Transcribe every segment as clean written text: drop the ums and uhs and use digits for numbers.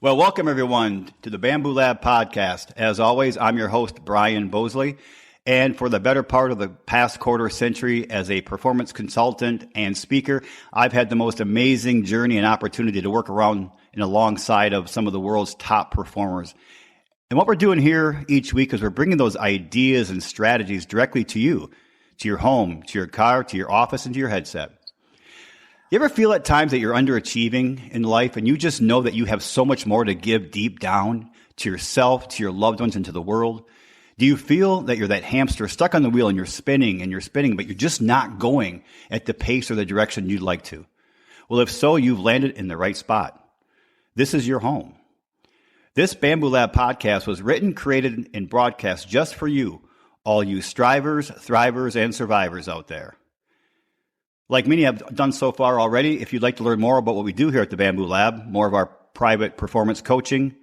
Well, welcome everyone to the Bamboo Lab podcast. As always, I'm your host, Brian Bosley. And for the better part of the past quarter century as a performance consultant and speaker, I've had the most amazing journey and opportunity to work around and alongside of some of the world's top performers. And what we're doing here each week is we're bringing those ideas and strategies directly to you, to your home, to your car, to your office, and to your headset. You ever feel at times that you're underachieving in life and you just know that you have so much more to give deep down to yourself, to your loved ones, and to the world? Do you feel that you're that hamster stuck on the wheel and you're spinning, but you're just not going at the pace or the direction you'd like to? Well, if so, you've landed in the right spot. This is your home. This Bamboo Lab podcast was written, created, and broadcast just for you, all you strivers, thrivers, and survivors out there. Like many have done so far already, if you'd like to learn more about what we do here at the Bamboo Lab, more of our private performance coaching,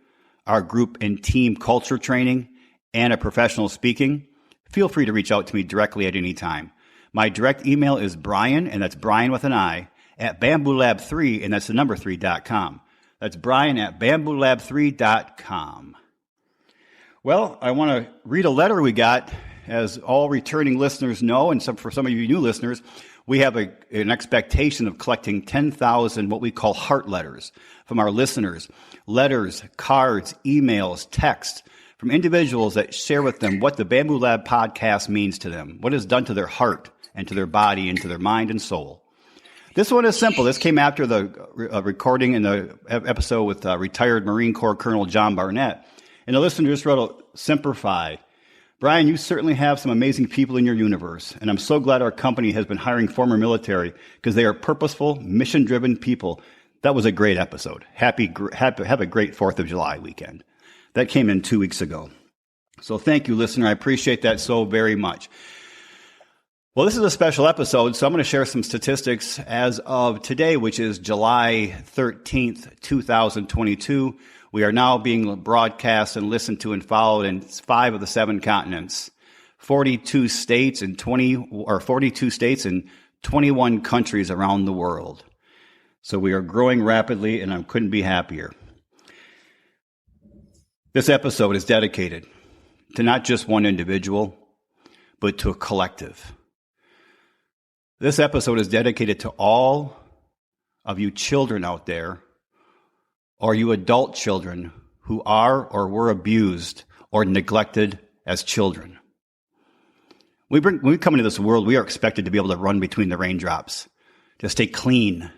our group and team culture training, and a professional speaking, feel free to reach out to me directly at any time. My direct email is Brian, and that's Brian with an I, at bamboolab3, and that's the number 3.com. That's Brian at bamboolab3.com. Well, I want to read a letter we got. As all returning listeners know, and for some of you new listeners, we have an expectation of collecting 10,000 what we call heart letters from our listeners. Letters, cards, emails, texts from individuals that share with them what the Bamboo Lab podcast means to them, what it's done to their heart and to their body and to their mind and soul. This one is simple. This came after the recording in the episode with retired Marine Corps Colonel John Barnett. And the listener just wrote, "Simplify. Brian, you certainly have some amazing people in your universe, and I'm so glad our company has been hiring former military because they are purposeful, mission-driven people." That was a great episode. Have a great 4th of July weekend. That came in 2 weeks ago. So thank you, listener. I appreciate that so very much. Well, this is a special episode, so I'm going to share some statistics as of today, which is July 13th, 2022. We are now being broadcast and listened to and followed in 5 of the 7 continents, 42 states and 21 countries around the world. So we are growing rapidly, and I couldn't be happier. This episode is dedicated to not just one individual, but to a collective. This episode is dedicated to all of you children out there, or you adult children who are or were abused or neglected as children. When we come into this world, we are expected to be able to run between the raindrops, to stay clean,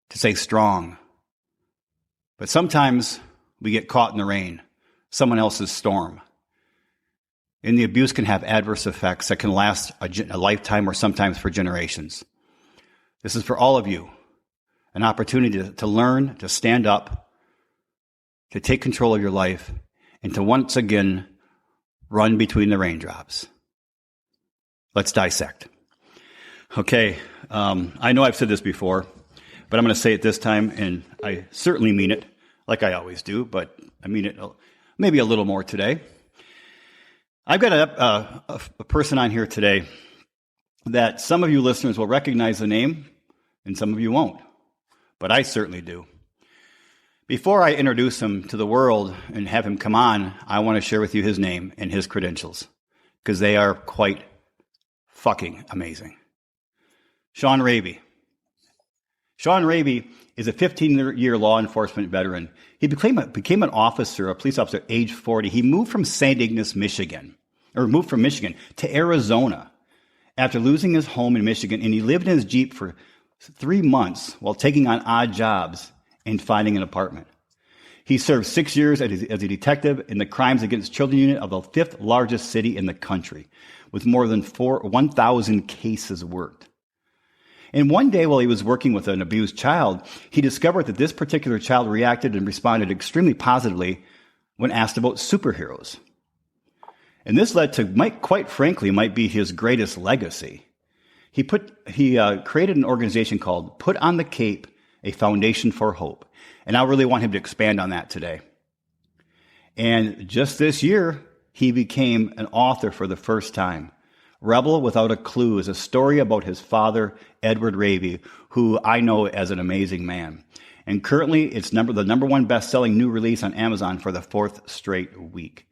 to stay strong. But sometimes we get caught in the rain, someone else's storm. And the abuse can have adverse effects that can last a lifetime or sometimes for generations. This is for all of you. An opportunity to learn, to stand up, to take control of your life, and to once again run between the raindrops. Let's dissect. Okay, I know I've said this before, but I'm going to say it this time, and I certainly mean it, like I always do, but I mean it maybe a little more today. I've got a person on here today that some of you listeners will recognize the name, and some of you won't. But I certainly do. Before I introduce him to the world and have him come on, I want to share with you his name and his credentials, because they are quite fucking amazing. Sean Reavie. Sean Reavie is a 15-year law enforcement veteran. He became a police officer at age 40. He moved from Michigan to Arizona after losing his home in Michigan, and he lived in his Jeep for 3 months while taking on odd jobs and finding an apartment. He served 6 years as a detective in the Crimes Against Children unit of the 5th largest city in the country, with more than 1,000 cases worked. And one day while he was working with an abused child, he discovered that this particular child reacted and responded extremely positively when asked about superheroes. And this led to, quite frankly, might be his greatest legacy. He created an organization called Put on the Cape, a Foundation for Hope. And I really want him to expand on that today. And just this year, he became an author for the first time. Rebel Without a Clue is a story about his father, Edward Reavie, who I know as an amazing man. And currently, it's the number one best-selling new release on Amazon for the fourth straight week.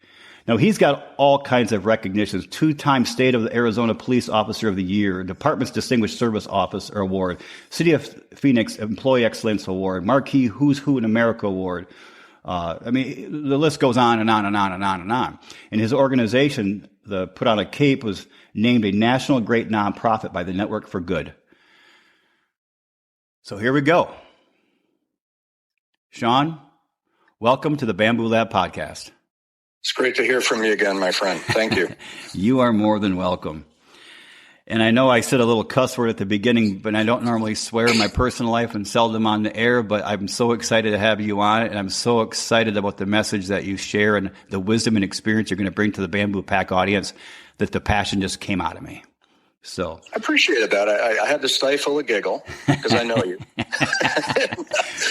Now, he's got all kinds of recognitions: 2-time State of Arizona Police Officer of the Year, Department's Distinguished Service Officer Award, City of Phoenix Employee Excellence Award, Marquee Who's Who in America Award. The list goes on and on and on and on and on. And his organization, the Put on a Cape, was named a national great nonprofit by the Network for Good. So here we go. Sean, welcome to the Bamboo Lab podcast. It's great to hear from you again, my friend. Thank you. You are more than welcome. And I know I said a little cuss word at the beginning, but I don't normally swear in my personal life and seldom on the air, but I'm so excited to have you on it, and I'm so excited about the message that you share and the wisdom and experience you're going to bring to the Bamboo Pack audience, that the passion just came out of me. So I appreciated that. I had to stifle a giggle because I know you.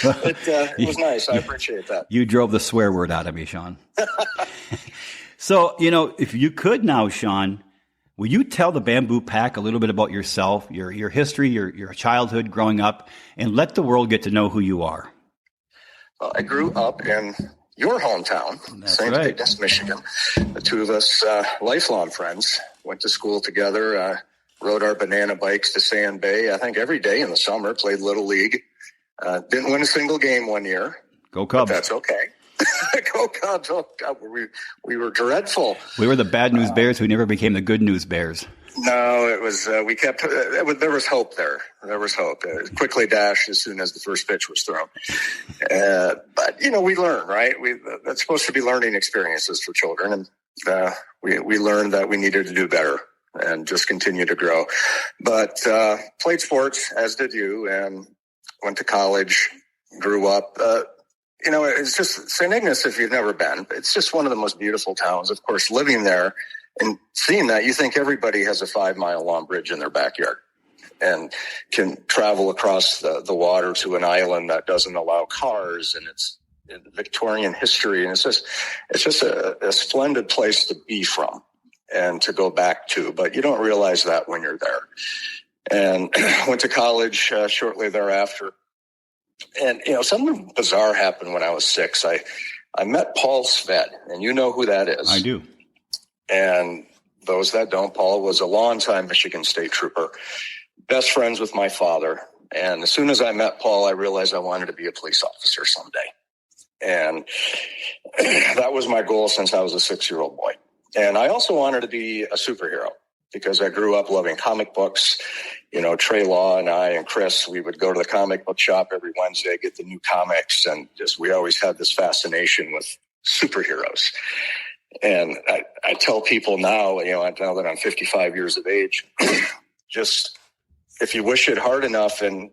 It was nice. I appreciate that. You drove the swear word out of me, Sean. So, if you could now, Sean, will you tell the Bamboo Pack a little bit about yourself, your history, your childhood growing up, and let the world get to know who you are? Well, I grew up in your hometown, St. Right. Louis, Michigan. The two of us, lifelong friends, went to school together, rode our banana bikes to Sand Bay, I think every day in the summer, played Little League. Didn't win a single game one year. Go Cubs. But that's okay. Go Cubs. Oh, God, we were dreadful. We were the bad news Bears who never became the good news Bears. No, it was, there was hope there. There was hope. It quickly dashed as soon as the first pitch was thrown. But, we learn, right? That's supposed to be learning experiences for children. And we learned that we needed to do better and just continue to grow. But played sports, as did you, and went to college, grew up. It's just St. Ignace, if you've never been, it's just one of the most beautiful towns. Of course, living there and seeing that, you think everybody has a 5-mile long bridge in their backyard and can travel across the water to an island that doesn't allow cars, and it's Victorian history. And it's just a splendid place to be from and to go back to, but you don't realize that when you're there. And went to college shortly thereafter. And, something bizarre happened when I was 6. I met Paul Sved, and you know who that is. I do. And those that don't, Paul was a longtime Michigan State trooper, best friends with my father. And as soon as I met Paul, I realized I wanted to be a police officer someday. And that was my goal since I was a 6-year-old boy. And I also wanted to be a superhero because I grew up loving comic books. Trey Law and I and Chris, we would go to the comic book shop every Wednesday, get the new comics, and we always had this fascination with superheroes. And I tell people now, now that I'm 55 years of age, just if you wish it hard enough and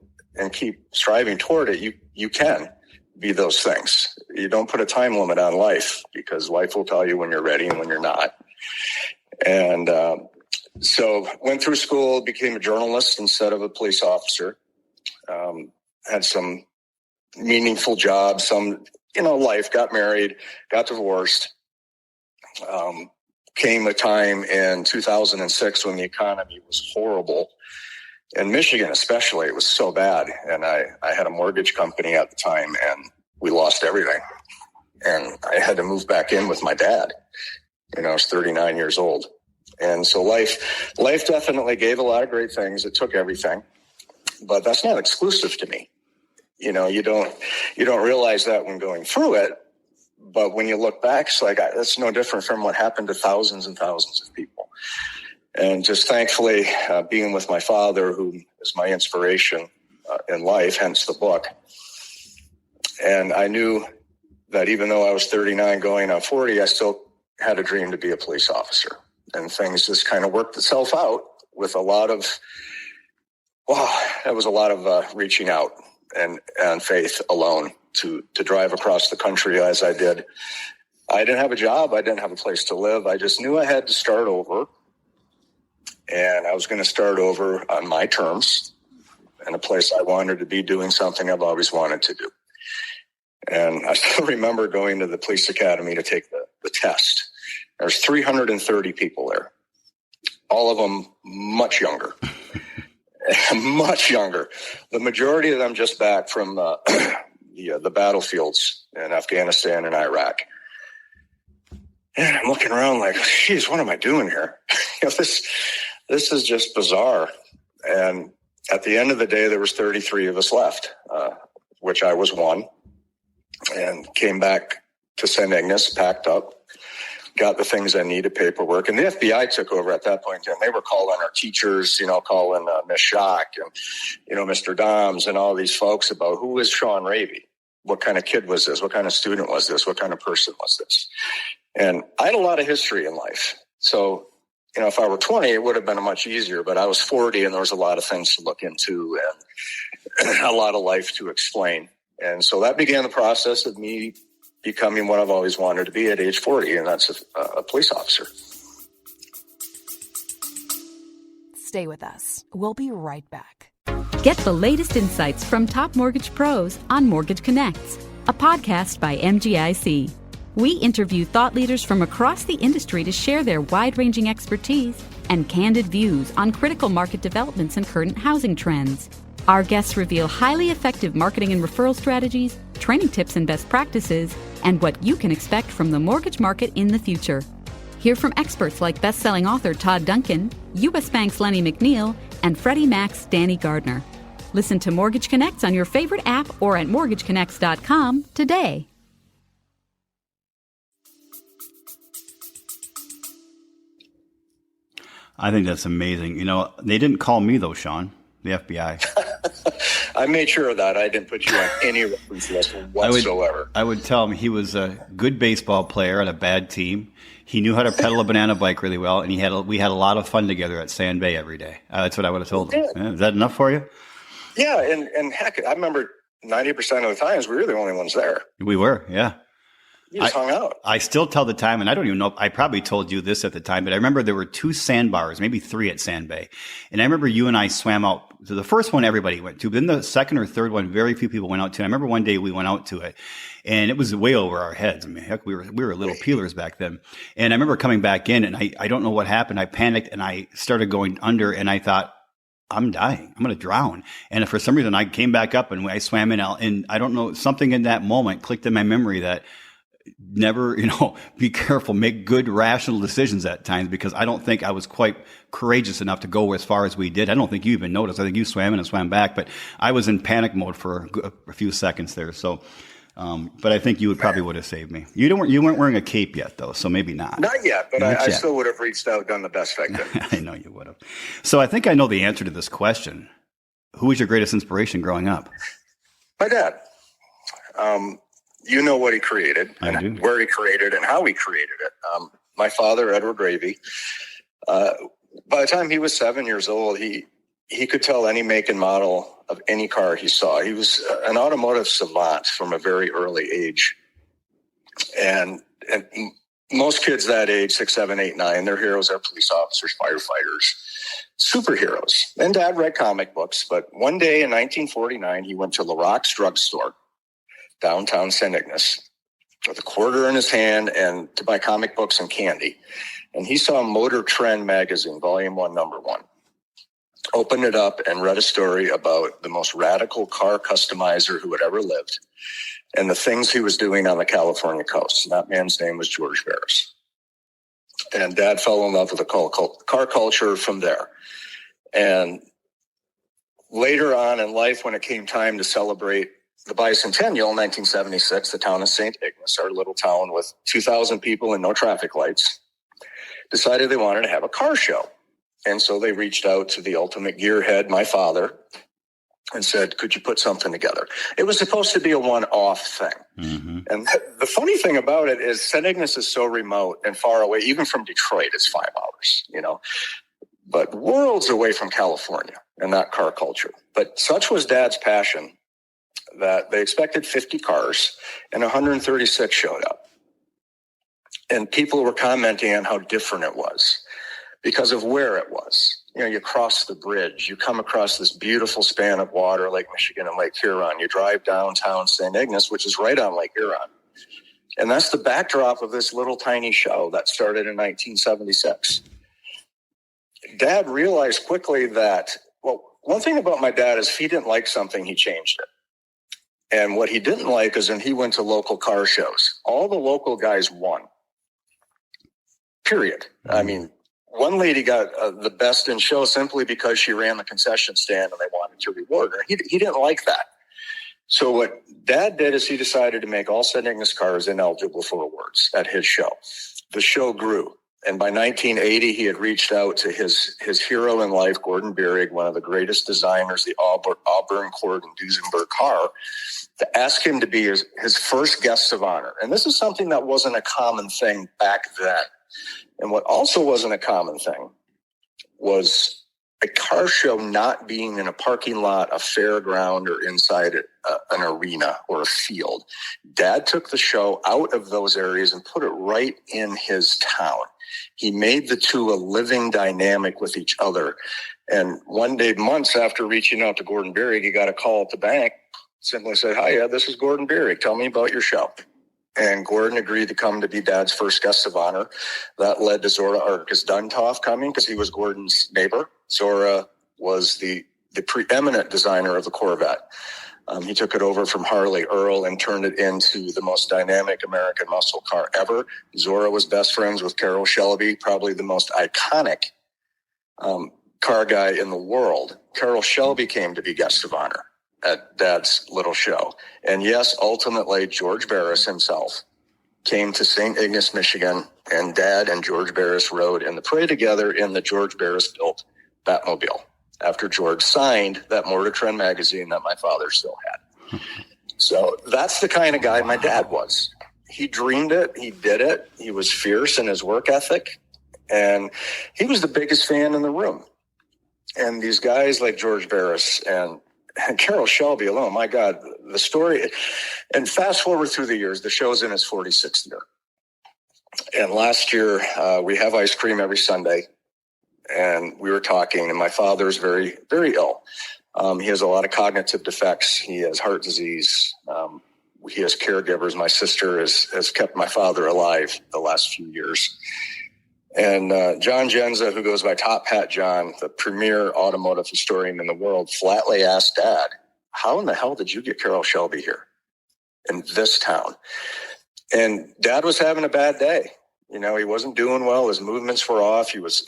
keep striving toward it, you can be those things. You don't put a time limit on life because life will tell you when you're ready and when you're not. And so went through school, became a journalist instead of a police officer. Had some meaningful jobs, some, life, got married, got divorced. Came a time in 2006 when the economy was horrible. In Michigan especially, it was so bad. And I had a mortgage company at the time, and we lost everything. And I had to move back in with my dad. I was 39 years old. And so life definitely gave a lot of great things. It took everything, but that's not exclusive to me. You don't realize that when going through it, but when you look back, it's like, that's no different from what happened to thousands and thousands of people. And just thankfully, being with my father, who is my inspiration in life, hence the book. And I knew that even though I was 39 going on 40, I still had a dream to be a police officer. And things just kind of worked itself out with a lot of reaching out and faith alone to drive across the country as I did. I didn't have a job. I didn't have a place to live. I just knew I had to start over. And I was going to start over on my terms in a place I wanted to be, doing something I've always wanted to do. And I still remember going to the police academy to take the test. There's 330 people there, all of them much younger, much younger. The majority of them just back from the battlefields in Afghanistan and Iraq. And I'm looking around like, geez, what am I doing here? This is just bizarre. And at the end of the day, there was 33 of us left, which I was one, and came back to St. Ignace, packed up, got the things I needed, paperwork. And the FBI took over at that point, and they were calling our teachers, calling Miss Schock and, Mr. Doms and all these folks about who is Sean Reavie? What kind of kid was this? What kind of student was this? What kind of person was this? And I had a lot of history in life. So, if I were 20, it would have been much easier, but I was 40 and there was a lot of things to look into and a lot of life to explain. And so that began the process of me becoming what I've always wanted to be at age 40, and that's a police officer. Stay with us. We'll be right back. Get the latest insights from top mortgage pros on Mortgage Connects, a podcast by MGIC. We interview thought leaders from across the industry to share their wide-ranging expertise and candid views on critical market developments and current housing trends. Our guests reveal highly effective marketing and referral strategies, training tips and best practices, and what you can expect from the mortgage market in the future. Hear from experts like best-selling author Todd Duncan, U.S. Bank's Lenny McNeil, and Freddie Mac's Danny Gardner. Listen to Mortgage Connects on your favorite app or at mortgageconnects.com today. I think that's amazing. They didn't call me though, Sean, the FBI. I made sure of that. I didn't put you on any reference list whatsoever. I would tell him he was a good baseball player on a bad team. He knew how to pedal a banana bike really well, and we had a lot of fun together at Sand Bay every day. That's what I would have told him. Yeah, is that enough for you? Yeah, and heck, I remember 90% of the times we were the only ones there. We were, yeah. You just hung out. I still tell the time, and I don't even know, I probably told you this at the time, but I remember there were 2 sandbars, maybe 3 at Sand Bay. And I remember you and I swam out to the first one everybody went to, but then the second or third one, very few people went out to. I remember one day we went out to it, and it was way over our heads. I mean, heck, we were little peelers back then. And I remember coming back in, and I don't know what happened. I panicked, and I started going under, and I thought, I'm dying. I'm going to drown. And for some reason, I came back up, and I swam in, and I don't know, something in that moment clicked in my memory that never, be careful, make good, rational decisions at times, because I don't think I was quite courageous enough to go as far as we did. I don't think you even noticed. I think you swam in and swam back, but I was in panic mode for a few seconds there. So, but I think you would have saved me. You weren't wearing a cape yet though, so maybe not. Not yet, but I still would have reached out, done the best I could. I know you would have. So I think I know the answer to this question. Who was your greatest inspiration growing up? My dad. You know what he created, and where he created, and how he created it. My father, Edward Reavie, by the time he was 7 years old, he could tell any make and model of any car he saw. He was an automotive savant from a very early age. And most kids that age, 6, 7, 8, 9, their heroes are police officers, firefighters, superheroes. And Dad read comic books, but one day in 1949, he went to LaRock's drugstore, downtown St. Ignace, with a quarter in his hand and to buy comic books and candy. And he saw Motor Trend magazine, volume 1, number 1. Opened it up and read a story about the most radical car customizer who had ever lived and the things he was doing on the California coast. And that man's name was George Barris. And Dad fell in love with the car culture from there. And later on in life, when it came time to celebrate the bicentennial in 1976, the town of St. Ignace, our little town with 2,000 people and no traffic lights, decided they wanted to have a car show. And so they reached out to the ultimate gearhead, my father, and said, could you put something together? It was supposed to be a one-off thing. Mm-hmm. And the funny thing about it is St. Ignace is so remote and far away, even from Detroit, it's 5 hours, but worlds away from California and that car culture. But such was Dad's passion that they expected 50 cars and 136 showed up. And people were commenting on how different it was because of where it was. You cross the bridge, you come across this beautiful span of water, Lake Michigan and Lake Huron. You drive downtown St. Ignace, which is right on Lake Huron. And that's the backdrop of this little tiny show that started in 1976. Dad realized quickly that, one thing about my dad is if he didn't like something, he changed it. And what he didn't like is when he went to local car shows, all the local guys won. Period. I mean, one lady got the best in show simply because she ran the concession stand and they wanted to reward her. He didn't like that. So what Dad did is he decided to make all St. Ignace cars ineligible for awards at his show. The show grew. And by 1980, he had reached out to his hero in life, Gordon Bierig, one of the greatest designers, the Auburn Cord and Duesenberg car, to ask him to be his first guest of honor. And this is something that wasn't a common thing back then. And what also wasn't a common thing was a car show not being in a parking lot, a fairground, or inside an arena or a field. Dad took the show out of those areas and put it right in his town. He made the two a living dynamic with each other. And one day, months after reaching out to Gordon Bierig, he got a call at the bank, simply said, "Hi, yeah, this is Gordon Bierig. Tell me about your show." And Gordon agreed to come to be Dad's first guest of honor. That led to Zora Arcus Duntov coming because he was Gordon's neighbor. Zora was the preeminent designer of the Corvette. He took it over from Harley Earl and turned it into the most dynamic American muscle car ever. Zora was best friends with Carroll Shelby, probably the most iconic car guy in the world. Carroll Shelby came to be guest of honor at Dad's little show. And yes, ultimately, George Barris himself came to St. Ignace, Michigan, and Dad and George Barris rode in the parade together in the George Barris built Batmobile after George signed that Mortar Trend magazine that my father still had. So that's the kind of guy my dad was. He dreamed it. He did it. He was fierce in his work ethic. And he was the biggest fan in the room. And these guys like George Barris and Carroll Shelby alone, my God, the story. And fast forward through the years, the show's in its 46th year. And last year, we have ice cream every Sunday. And we were talking, and my father's very, very ill. He has a lot of cognitive defects. He has heart disease. He has caregivers. My sister has kept my father alive the last few years. And John Genza, who goes by Top Hat John, the premier automotive historian in the world, flatly asked Dad, "How in the hell did you get Carroll Shelby here in this town?" And Dad was having a bad day. You know, he wasn't doing well. His movements were off. He was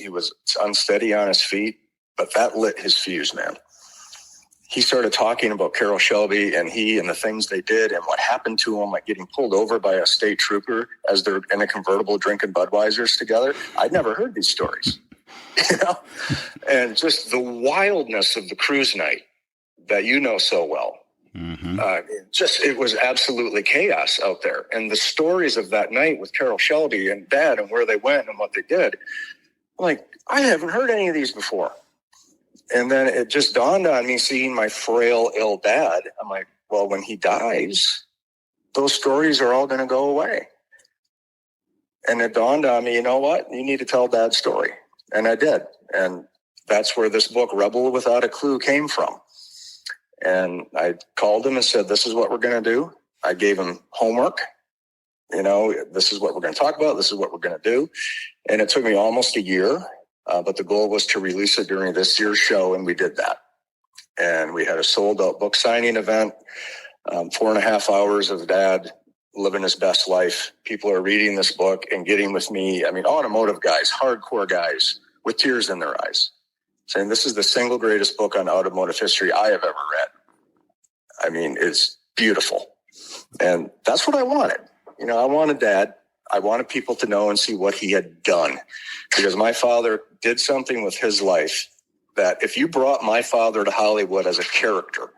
unsteady on his feet, but that lit his fuse, man. He started talking about Carroll Shelby and the things they did and what happened to him, like getting pulled over by a state trooper as they're in a convertible drinking Budweisers together. I'd never heard these stories, you know, and just the wildness of the cruise night that you know so well. Mm-hmm. It was absolutely chaos out there. And the stories of that night with Carroll Shelby and Dad and where they went and what they did, like, I haven't heard any of these before. And then it just dawned on me seeing my frail, ill dad. I'm like, well, when he dies, those stories are all going to go away. And it dawned on me, you know what? You need to tell Dad's story. And I did. And that's where this book, Rebel Without a Clue, came from. And I called him and said, this is what we're going to do. I gave him homework. You know, this is what we're going to talk about. This is what we're going to do. And it took me almost a year. But the goal was to release it during this year's show, and we did that. And we had a sold-out book signing event, 4.5 hours of Dad living his best life. People are reading this book and getting with me. I mean, automotive guys, hardcore guys with tears in their eyes, saying this is the single greatest book on automotive history I have ever read. I mean, it's beautiful. And that's what I wanted. You know, I wanted Dad. I wanted people to know and see what he had done, because my father did something with his life that if you brought my father to Hollywood as a character,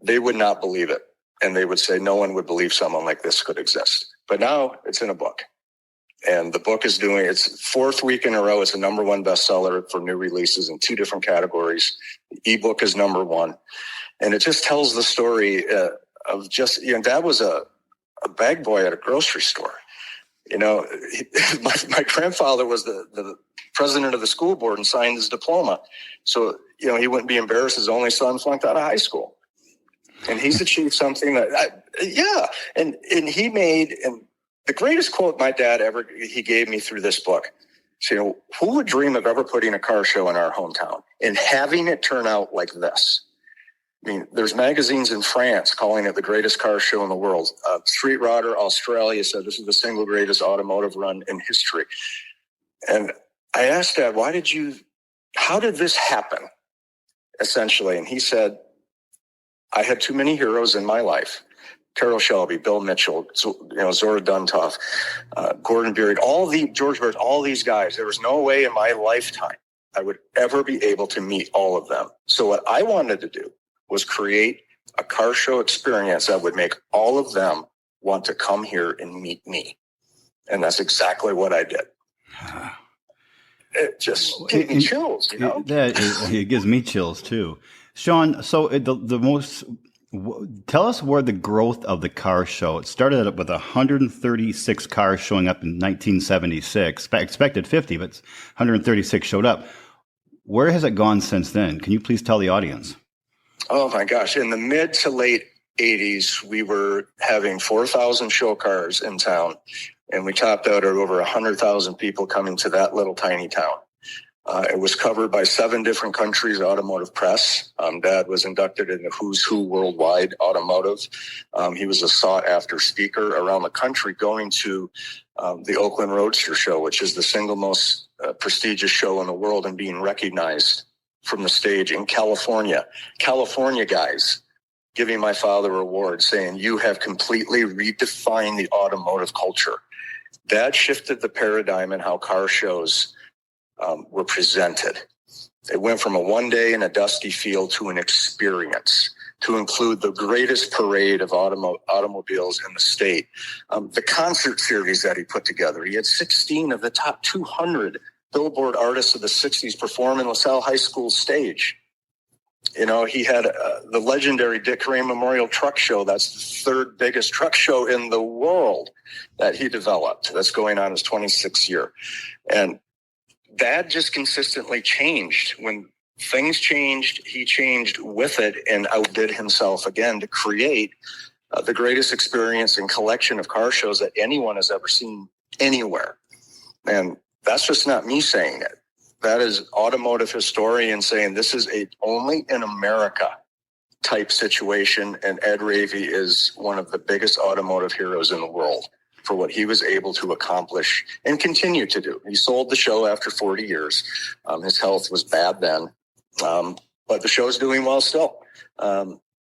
they would not believe it. And they would say no one would believe someone like this could exist. But now it's in a book. And the book is doing its fourth week in a row. It's a #1 bestseller for new releases in 2 different categories. The ebook is #1. And it just tells the story of just, you know, Dad was a bag boy at a grocery store. You know, my grandfather was the president of the school board and signed his diploma. So, you know, he wouldn't be embarrassed. His only son flunked out of high school. And he's achieved something that, And he made, and the greatest quote my dad he gave me through this book. So, you know, who would dream of ever putting a car show in our hometown and having it turn out like this? I mean, there's magazines in France calling it the greatest car show in the world. Street Rodder Australia said this is the single greatest automotive run in history. And I asked Dad, how did this happen, essentially? And he said, I had too many heroes in my life. Carroll Shelby, Bill Mitchell, Zora Duntov, Gordon Beard, George Bird, all these guys. There was no way in my lifetime I would ever be able to meet all of them. So what I wanted to do was create a car show experience that would make all of them want to come here and meet me. And that's exactly what I did. It just gave me chills, It gives me chills too. Sean, so tell us where the growth of the car show. It started with 136 cars showing up in 1976. Expected 50, but 136 showed up. Where has it gone since then? Can you please tell the audience? Oh my gosh. In the mid to late 80s, we were having 4,000 show cars in town, and we topped out at over 100,000 people coming to that little tiny town. It was covered by 7 different countries' automotive press. Dad was inducted into Who's Who Worldwide Automotive. He was a sought-after speaker around the country, going to the Oakland Roadster Show, which is the single most prestigious show in the world, and being recognized from the stage in California. California guys giving my father awards, saying, you have completely redefined the automotive culture. Dad shifted the paradigm in how car shows were presented. It went from a one day in a dusty field to an experience, to include the greatest parade of automobiles in the state. The concert series that he put together, he had 16 of the top 200 Billboard artists of the 60s perform in LaSalle High School stage. He had the legendary Dick Crane Memorial Truck Show. That's the 3rd biggest truck show in the world that he developed. That's going on his 26th year. And Dad just consistently changed. When things changed, he changed with it and outdid himself again to create the greatest experience and collection of car shows that anyone has ever seen anywhere. And that's just not me saying it. That is automotive historians saying this is a only in America type situation. And Ed Reavie is one of the biggest automotive heroes in the world for what he was able to accomplish and continue to do. He sold the show after 40 years. His health was bad then, but the show's doing well still.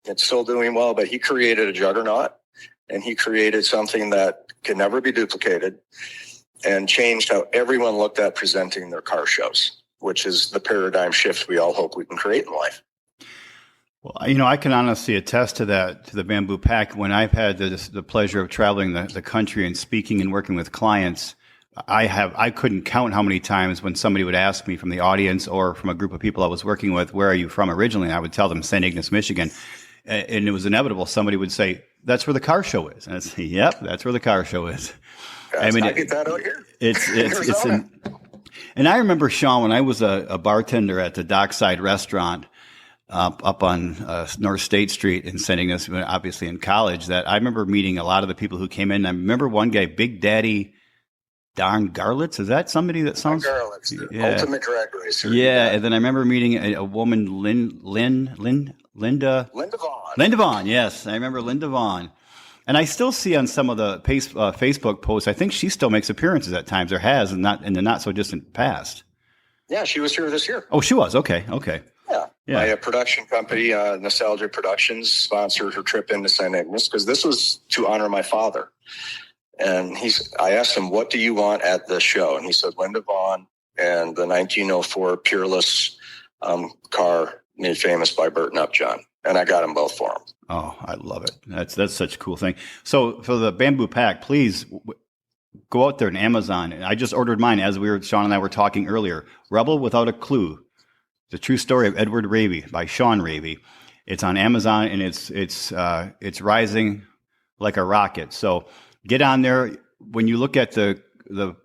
It's still doing well, but he created a juggernaut, and he created something that can never be duplicated, and changed how everyone looked at presenting their car shows, which is the paradigm shift we all hope we can create in life. Well, I can honestly attest to that, to the Bamboo Pack. When I've had the pleasure of traveling the country and speaking and working with clients, I couldn't count how many times when somebody would ask me from the audience or from a group of people I was working with, where are you from originally? And I would tell them St. Ignace, Michigan. And it was inevitable. Somebody would say, that's where the car show is. And I'd say, yep, that's where the car show is. I get that out here. And I remember, Sean, when I was a bartender at the Dockside Restaurant up on North State Street in St. Ignace, obviously in college, that I remember meeting a lot of the people who came in. I remember one guy, Big Daddy Don Garlitz. Is that somebody that sounds? Garlitz, the ultimate drag racer. Yeah, and then I remember meeting a woman, Linda Vaughn. Yes, I remember Linda Vaughn. And I still see on some of the Facebook posts, I think she still makes appearances at times, or has, and not in the not so distant past. Yeah, she was here this year. Oh, she was. Okay. Yeah. My production company, Nostalgia Productions, sponsored her trip into St. Ignace because this was to honor my father. And I asked him, what do you want at the show? And he said, Linda Vaughn and the 1904 Peerless car made famous by Burton Upjohn. And I got them both for him. Oh, I love it. That's such a cool thing. So for the Bamboo Pack, please go out there on Amazon. I just ordered mine as Sean and I were talking earlier. Rebel Without a Clue. The True Story of Edward Reavie by Sean Reavie. It's on Amazon, and it's rising like a rocket. So get on there. When you look at the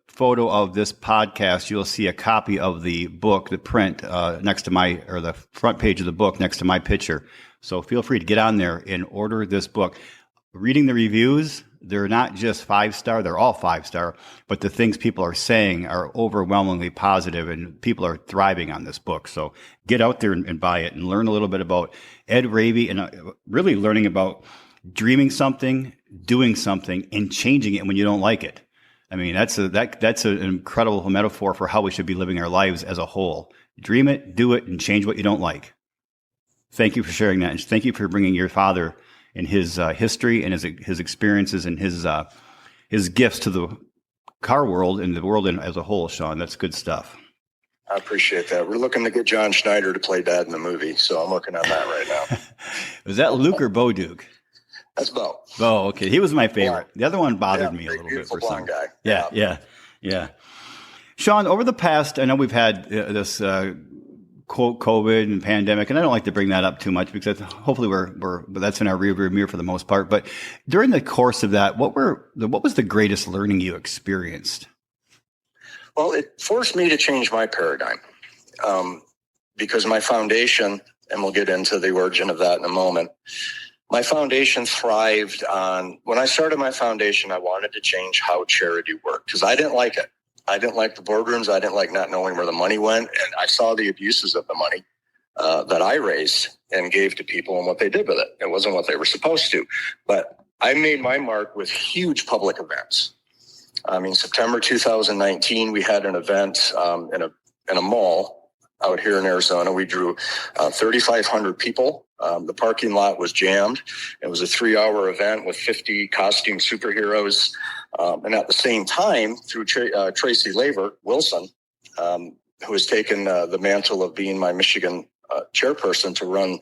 photo of this podcast, you'll see a copy of the book, the print next to the front page of the book next to my picture. So feel free to get on there and order this book. Reading the reviews, they're not just 5-star, they're all 5-star, but the things people are saying are overwhelmingly positive, and people are thriving on this book. So get out there and buy it and learn a little bit about Ed Reavie, and really learning about dreaming something, doing something, and changing it when you don't like it. I mean, that's an incredible metaphor for how we should be living our lives as a whole. Dream it, do it, and change what you don't like. Thank you for sharing that. And thank you for bringing your father and his history and his experiences and his gifts to the car world and the world as a whole, Sean. That's good stuff. I appreciate that. We're looking to get John Schneider to play Dad in the movie, so I'm working on that right now. Was that Luke or Bo Duke? That's Bo. Oh, okay. He was my favorite. Blonde. The other one bothered me a little bit for some. Guy. Yeah. Sean, over the past, I know we've had this quote COVID and pandemic, and I don't like to bring that up too much because hopefully but that's in our rearview mirror for the most part. But during the course of that, what was the greatest learning you experienced? Well, it forced me to change my paradigm because my foundation, and we'll get into the origin of that in a moment. My foundation thrived on, when I started my foundation, I wanted to change how charity worked because I didn't like it. I didn't like the boardrooms. I didn't like not knowing where the money went. And I saw the abuses of the money that I raised and gave to people and what they did with it. It wasn't what they were supposed to. But I made my mark with huge public events. I mean, September 2019, we had an event in a mall out here in Arizona. We drew 3,500 people. The parking lot was jammed. It was a 3-hour event with 50 costume superheroes. And at the same time, through Tracy Wilson, who has taken the mantle of being my Michigan chairperson to run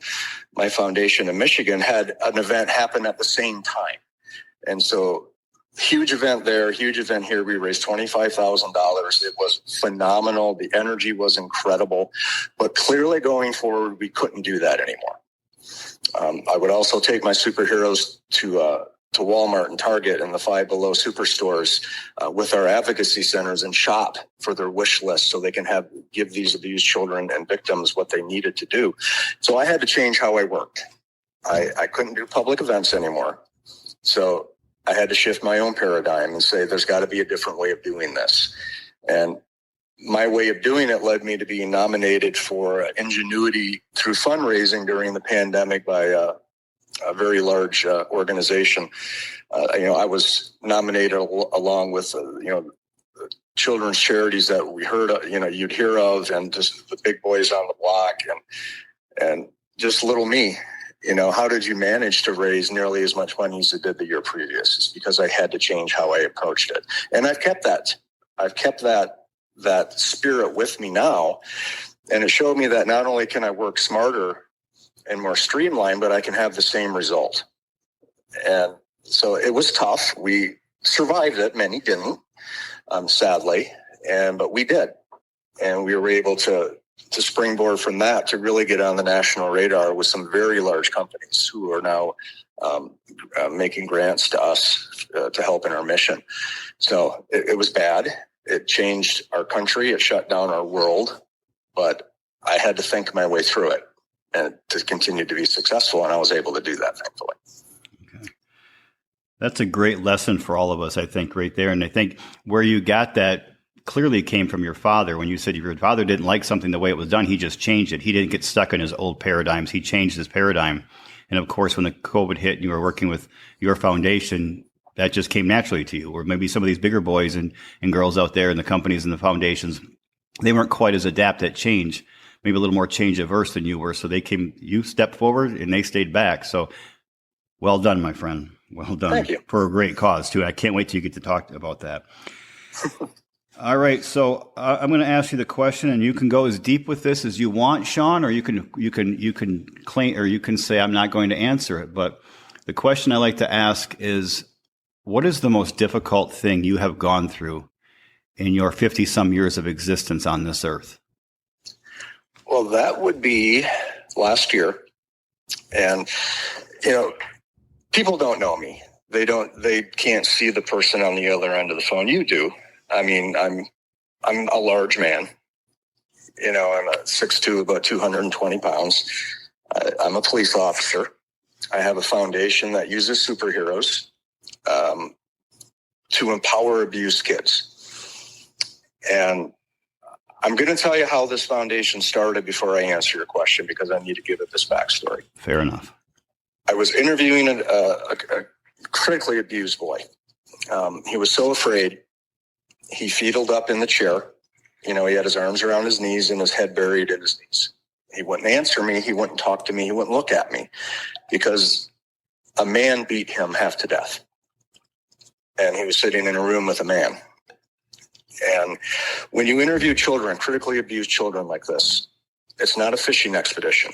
my foundation in Michigan, had an event happen at the same time. And so huge event there, huge event here. We raised $25,000. It was phenomenal. The energy was incredible. But clearly going forward, we couldn't do that anymore. I would also take my superheroes to Walmart and Target and the Five Below superstores with our advocacy centers and shop for their wish list so they can give these abused children and victims what they needed to do. So I had to change how I worked. I couldn't do public events anymore. So I had to shift my own paradigm and say, there's got to be a different way of doing this. And my way of doing it led me to being nominated for Ingenuity through fundraising during the pandemic by a very large organization. I was nominated along with, children's charities that we heard, you'd hear of, and just the big boys on the block and just little me. How did you manage to raise nearly as much money as you did the year previous? It's because I had to change how I approached it. And I've kept that. I've kept that spirit with me now. And it showed me that not only can I work smarter and more streamlined, but I can have the same result. And so it was tough. We survived it. Many didn't, sadly. But we did. And we were able to springboard from that to really get on the national radar with some very large companies who are now making grants to us to help in our mission. So it was bad. It changed our country. It shut down our world. But I had to think my way through it and to continue to be successful. And I was able to do that, thankfully. Okay. That's a great lesson for all of us, I think, right there. And I think where you got that clearly came from your father. When you said your father didn't like something the way it was done, he just changed it. He didn't get stuck in his old paradigms. He changed his paradigm. And of course, when the COVID hit and you were working with your foundation, that just came naturally to you. Or maybe some of these bigger boys and girls out there in the companies and the foundations, they weren't quite as adept at change, maybe a little more change averse than you were. So you stepped forward and they stayed back. So well done, my friend. Well done. Thank you. For a great cause too. I can't wait till you get to talk about that. All right, so I'm going to ask you the question, and you can go as deep with this as you want, Sean, or you can claim, or you can say I'm not going to answer it. But the question I like to ask is, what is the most difficult thing you have gone through in your 50-some years of existence on this earth? Well, that would be last year, and people don't know me. They can't see the person on the other end of the phone. You do. I mean, I'm a large man. I'm a 6'2", about 220 pounds. I'm a police officer. I have a foundation that uses superheroes. to empower abused kids. And I'm going to tell you how this foundation started before I answer your question, because I need to give it this backstory. Fair enough. I was interviewing a critically abused boy. He was so afraid, he fetaled up in the chair. He had his arms around his knees and his head buried in his knees. He wouldn't answer me. He wouldn't talk to me. He wouldn't look at me, because a man beat him half to death. And he was sitting in a room with a man. And when you interview children, critically abused children like this, it's not a fishing expedition.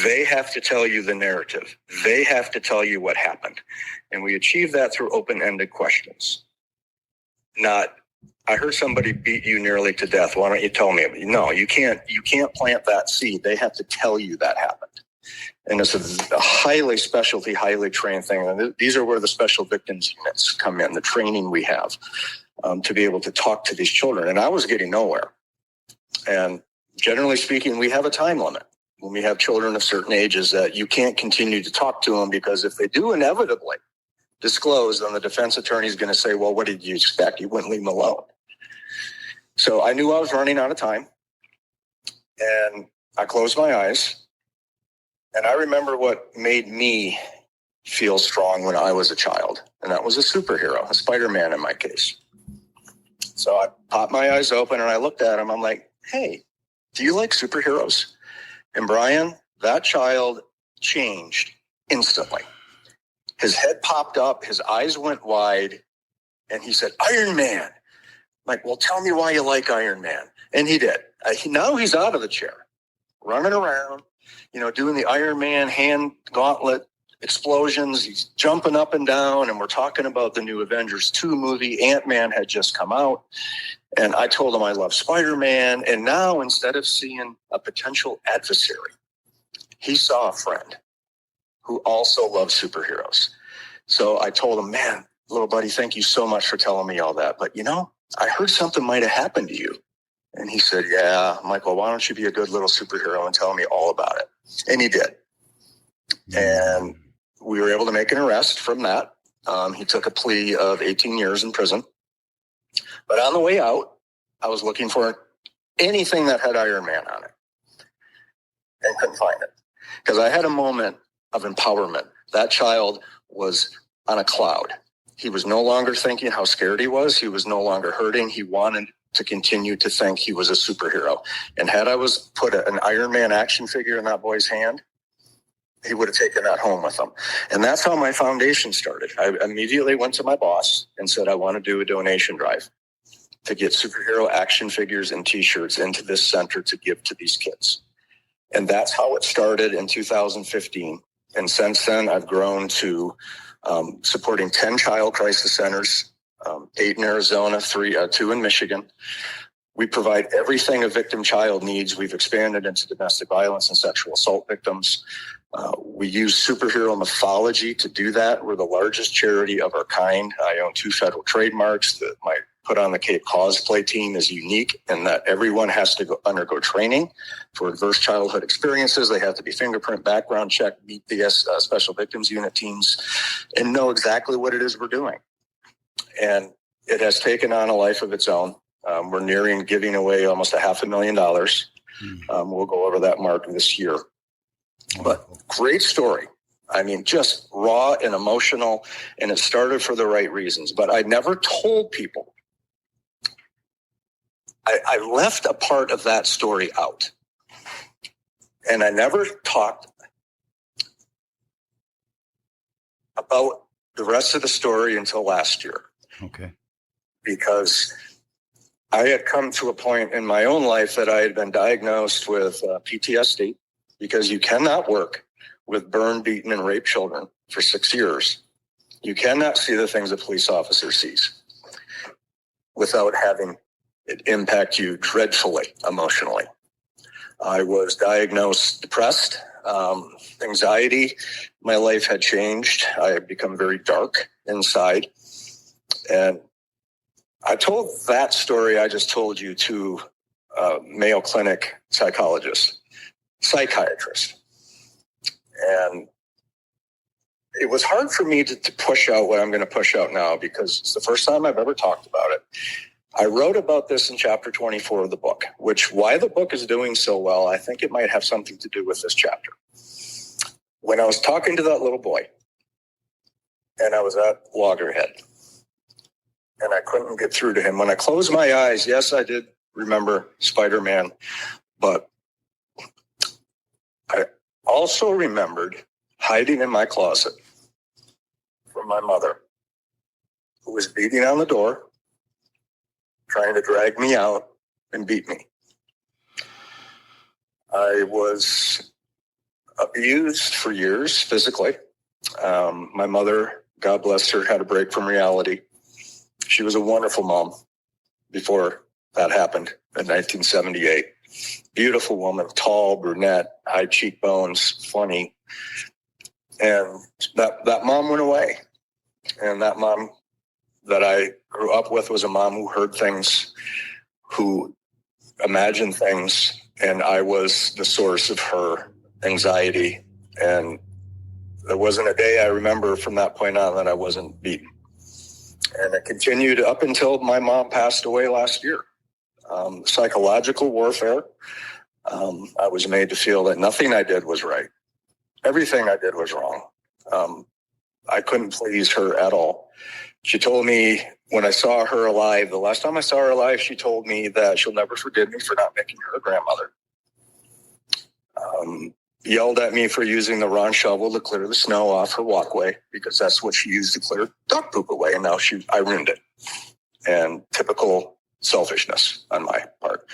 They have to tell you the narrative. They have to tell you what happened. And we achieve that through open-ended questions. Not, I heard somebody beat you nearly to death. Why don't you tell me? No, you can't plant that seed. They have to tell you that happened. And it's a highly specialty, highly trained thing. And these are where the special victims units come in, the training we have to be able to talk to these children. And I was getting nowhere. And generally speaking, we have a time limit when we have children of certain ages that you can't continue to talk to them, because if they do inevitably disclose, then the defense attorney is going to say, well, what did you expect? You wouldn't leave them alone. So I knew I was running out of time, and I closed my eyes. And I remember what made me feel strong when I was a child, and that was a superhero, a Spider-Man in my case. So I popped my eyes open and I looked at him. I'm like, hey, do you like superheroes? And Brian, that child changed instantly. His head popped up, his eyes went wide, and he said, Iron Man. I'm like, well, tell me why you like Iron Man. And he did. Now he's out of the chair, running around, doing the Iron Man hand gauntlet explosions. He's jumping up and down, and we're talking about the new Avengers 2 movie. Ant-Man had just come out, and I told him I love Spider-Man. And now, instead of seeing a potential adversary, he saw a friend who also loves superheroes. So I told him, man, little buddy, thank you so much for telling me all that. But, I heard something might have happened to you. And he said, yeah. I'm like, well, why don't you be a good little superhero and tell me all about it? And he did. And we were able to make an arrest from that. He took a plea of 18 years in prison. But on the way out, I was looking for anything that had Iron Man on it and couldn't find it, because I had a moment of empowerment. That child was on a cloud. He was no longer thinking how scared he was. He was no longer hurting. He wanted to continue to think he was a superhero. And had I was put an Iron Man action figure in that boy's hand, he would have taken that home with him. And that's how my foundation started. I immediately went to my boss and said, I want to do a donation drive to get superhero action figures and T-shirts into this center to give to these kids. And that's how it started in 2015. And since then, I've grown to supporting 10 child crisis centers, 8 in Arizona, 2 in Michigan. We provide everything a victim child needs. We've expanded into domestic violence and sexual assault victims. We use superhero mythology to do that. We're the largest charity of our kind. I own 2 federal trademarks. My Put on the Cape cosplay team is unique in that everyone has to undergo training for adverse childhood experiences. They have to be fingerprint, background check, meet the special victims unit teams, and know exactly what it is we're doing. And it has taken on a life of its own. We're nearing giving away almost $500,000. We'll go over that mark this year. But great story. I mean, just raw and emotional, and it started for the right reasons. But I never told people. I left a part of that story out. And I never talked about the rest of the story until last year. Okay. Because I had come to a point in my own life that I had been diagnosed with PTSD, because you cannot work with burned, beaten, and raped children for 6 years. You cannot see the things a police officer sees without having it impact you dreadfully emotionally. I was diagnosed depressed, anxiety. My life had changed. I had become very dark inside. And I told that story I just told you to Mayo Clinic psychiatrist. And it was hard for me to push out what I'm going to push out now, because it's the first time I've ever talked about it. I wrote about this in chapter 24 of the book, why the book is doing so well, I think it might have something to do with this chapter. When I was talking to that little boy, and I was at Loggerhead, and I couldn't get through to him. When I closed my eyes, yes, I did remember Spider-Man, but I also remembered hiding in my closet from my mother, who was beating on the door, trying to drag me out and beat me. I was abused for years physically. My mother, God bless her, had a break from reality. She was a wonderful mom before that happened in 1978. Beautiful woman, tall, brunette, high cheekbones, funny. And that mom went away. And that mom that I grew up with was a mom who heard things, who imagined things, and I was the source of her anxiety. And there wasn't a day I remember from that point on that I wasn't beaten. And it continued up until my mom passed away last year. Psychological warfare. I was made to feel that nothing I did was right. Everything I did was wrong. I couldn't please her at all. She told me when I saw her alive, the last time I saw her alive, she told me that she'll never forgive me for not making her a grandmother. Yelled at me for using the wrong shovel to clear the snow off her walkway, because that's what she used to clear dog poop away. And now I ruined it. And typical selfishness on my part.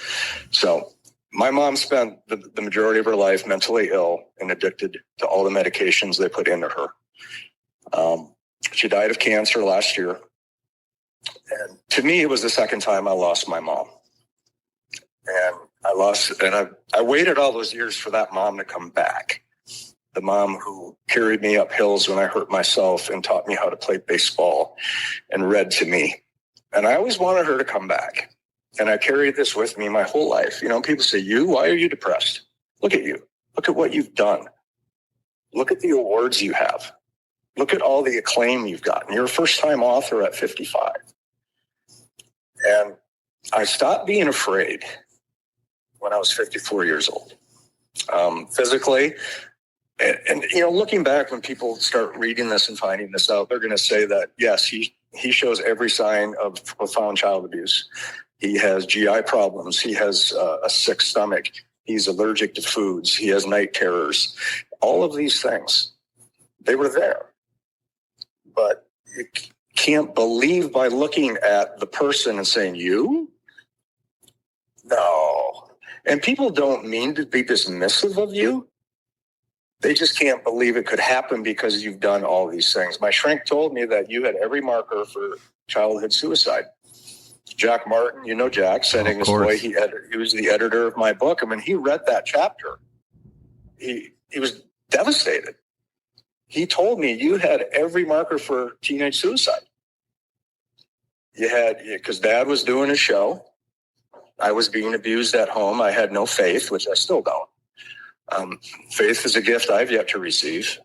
So my mom spent the majority of her life mentally ill and addicted to all the medications they put into her. She died of cancer last year. And to me, it was the second time I lost my mom. And I waited all those years for that mom to come back. The mom who carried me up hills when I hurt myself and taught me how to play baseball and read to me. And I always wanted her to come back. And I carried this with me my whole life. You know, people say, why are you depressed? Look at you. Look at what you've done. Look at the awards you have. Look at all the acclaim you've gotten. You're a first-time author at 55. And I stopped being afraid when I was 54 years old. Physically, and looking back, when people start reading this and finding this out, they're going to say that, yes, he shows every sign of profound child abuse. He has GI problems. He has a sick stomach. He's allergic to foods. He has night terrors. All of these things, they were there. But you can't believe by looking at the person and saying, you? No. And people don't mean to be dismissive of you. They just can't believe it could happen because you've done all these things. My shrink told me that you had every marker for childhood suicide. Jack Martin, you know Jack, Sending This Boy, he was the editor of my book. I mean, he read that chapter. He was devastated. He told me you had every marker for teenage suicide. You had, because Dad was doing a show. I was being abused at home. I had no faith, which I still don't. Faith is a gift I've yet to receive.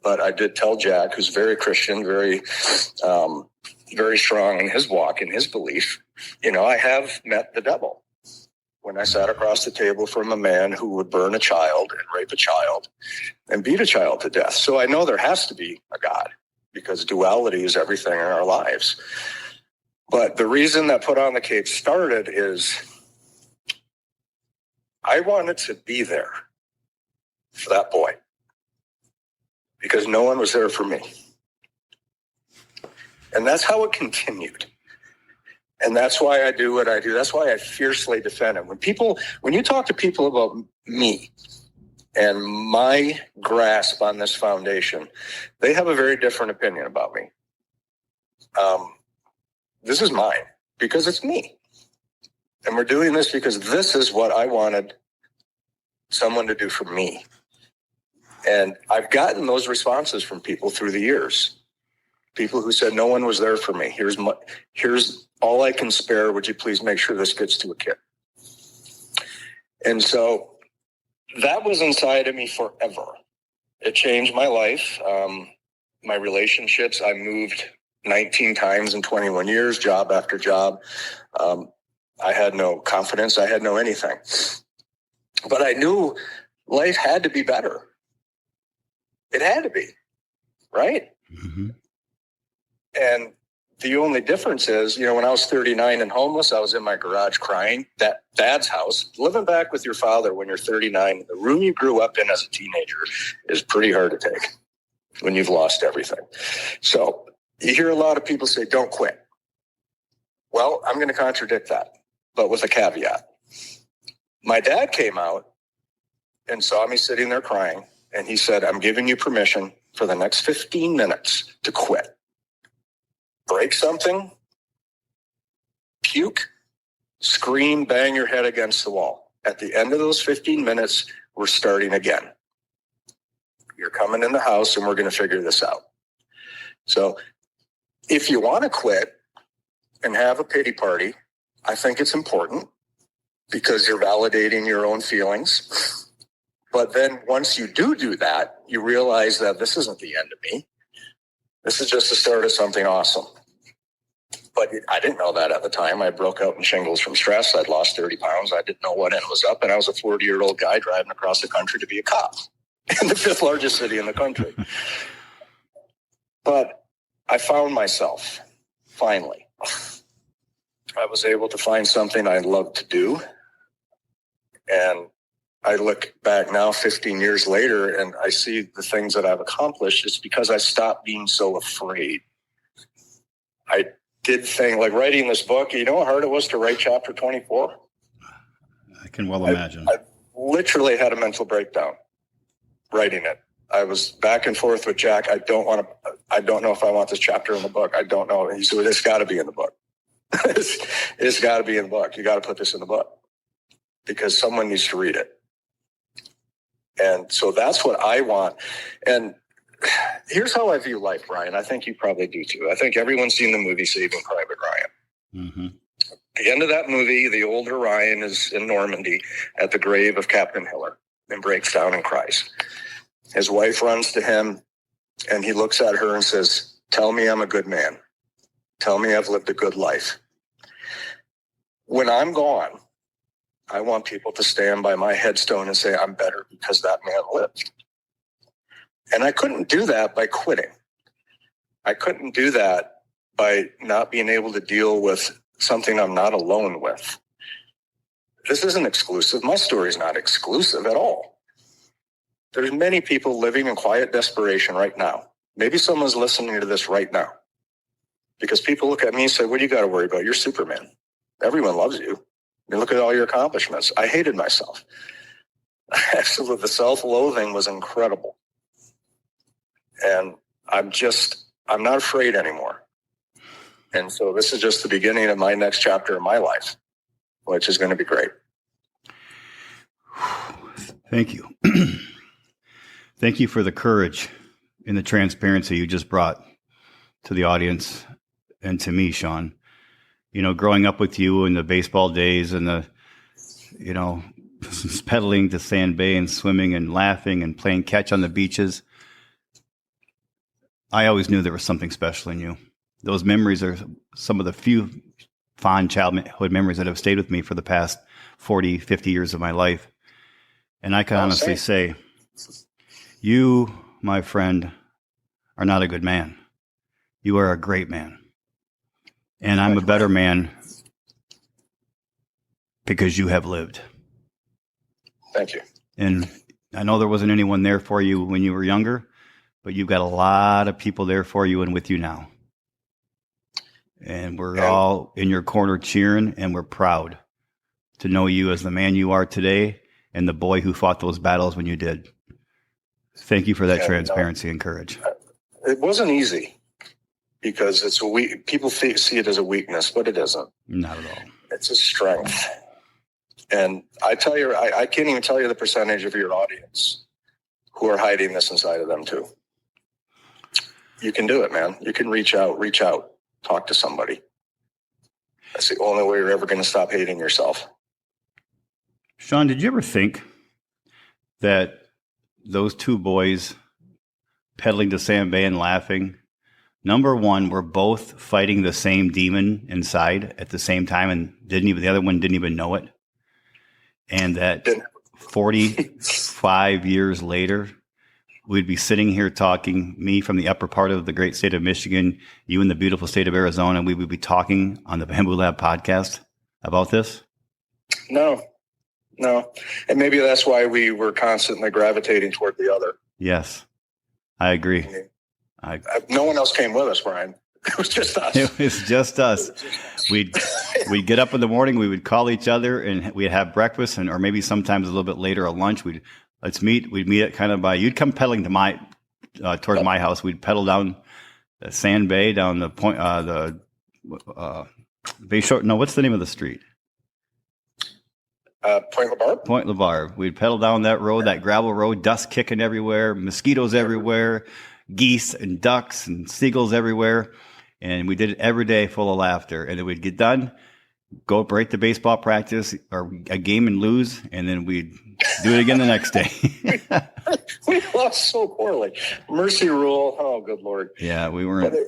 But I did tell Jack, who's very Christian, very strong in his walk, in his belief, I have met the devil. When I sat across the table from a man who would burn a child and rape a child and beat a child to death. So I know there has to be a God, because duality is everything in our lives. But the reason that Put on the Cape started is I wanted to be there for that boy, because no one was there for me. And that's how it continued. And that's why I do what I do. That's why I fiercely defend it. When you talk to people about me and my grasp on this foundation, they have a very different opinion about me. This is mine because it's me. And we're doing this because this is what I wanted someone to do for me. And I've gotten those responses from people through the years. People who said, no one was there for me. Here's all I can spare. Would you please make sure this gets to a kid? And so that was inside of me forever. It changed my life. my relationships. I moved 19 times in 21 years, job after job. I had no confidence. I had no anything. But I knew life had to be better. It had to be, right? Mm-hmm. And the only difference is, when I was 39 and homeless, I was in my garage crying. That dad's house, living back with your father when you're 39, the room you grew up in as a teenager is pretty hard to take when you've lost everything. So you hear a lot of people say, don't quit. Well, I'm going to contradict that, but with a caveat. My dad came out and saw me sitting there crying, and he said, I'm giving you permission for the next 15 minutes to quit. Break something, puke, scream, bang your head against the wall. At the end of those 15 minutes, we're starting again. You're coming in the house and we're going to figure this out. So if you want to quit and have a pity party, I think it's important because you're validating your own feelings. But then once you do that, you realize that this isn't the end of me. This is just the start of something awesome. But I didn't know that at the time. I broke out in shingles from stress. I'd lost 30 pounds. I didn't know what end was up. And I was a 40-year-old guy driving across the country to be a cop in the fifth largest city in the country. But I found myself, finally. I was able to find something I loved to do. And I look back now 15 years later and I see the things that I've accomplished. It's because I stopped being so afraid. I did things like writing this book. You know how hard it was to write chapter 24? I can well imagine. I literally had a mental breakdown writing it. I was back and forth with Jack. I don't know if I want this chapter in the book. I don't know. He said, it's got to be in the book. It's got to be in the book. You got to put this in the book because someone needs to read it. And so that's what I want. And here's how I view life, Brian. I think you probably do too. I think everyone's seen the movie Saving Private Ryan. Mm-hmm. At the end of that movie, the older Ryan is in Normandy at the grave of Captain Hiller and breaks down and cries. His wife runs to him and he looks at her and says, tell me I'm a good man. Tell me I've lived a good life. When I'm gone, I want people to stand by my headstone and say, I'm better because that man lived. And I couldn't do that by quitting. I couldn't do that by not being able to deal with something I'm not alone with. This isn't exclusive. My story is not exclusive at all. There's many people living in quiet desperation right now. Maybe someone's listening to this right now. Because people look at me and say, what do you got to worry about? You're Superman. Everyone loves you. You look at all your accomplishments. I hated myself. Absolutely. The self-loathing was incredible. And I'm not afraid anymore. And so this is just the beginning of my next chapter of my life, which is going to be great. Thank you. Thank you for the courage and the transparency you just brought to the audience and to me, Sean. Growing up with you in the baseball days and the, pedaling to Sand Bay and swimming and laughing and playing catch on the beaches, I always knew there was something special in you. Those memories are some of the few fond childhood memories that have stayed with me for the past 40, 50 years of my life. And I can honestly say, you, my friend, are not a good man. You are a great man. And I'm a better man because you have lived. Thank you. And I know there wasn't anyone there for you when you were younger, but you've got a lot of people there for you and with you now. And we're all in your corner cheering, and we're proud to know you as the man you are today and the boy who fought those battles when you did. Thank you for that transparency and courage. It wasn't easy because people see it as a weakness, but it isn't. Not at all. It's a strength. And I tell you, I can't even tell you the percentage of your audience who are hiding this inside of them too. You can do it, man. You can reach out, talk to somebody. That's the only way you're ever going to stop hating yourself. Sean, did you ever think that those two boys pedaling to Sand Bay and laughing. Number one, we're both fighting the same demon inside at the same time, and the other one didn't even know it. And that 45 years later, we'd be sitting here talking, me from the upper part of the great state of Michigan, you in the beautiful state of Arizona, we would be talking on the Bamboo Lab podcast about this? No. And maybe that's why we were constantly gravitating toward the other. Yes, I agree. No one else came with us, Brian. It was just us. It was just us. We'd get up in the morning, we would call each other, and we'd have breakfast, or maybe sometimes a little bit later a lunch. Let's meet. We'd meet at kind of you'd come pedaling to towards my house. We'd pedal down the Sand Bay, down the point, Bay Shore. No, what's the name of the street? Point LeBarbe? Point LeBarbe. We'd pedal down that road, that gravel road, dust kicking everywhere, mosquitoes everywhere, geese and ducks and seagulls everywhere. And we did it every day full of laughter. And then we'd get done, go break the baseball practice or a game and lose, and then we'd do it again the next day. We lost so poorly. Mercy rule. Oh, good Lord. Yeah, we weren't. But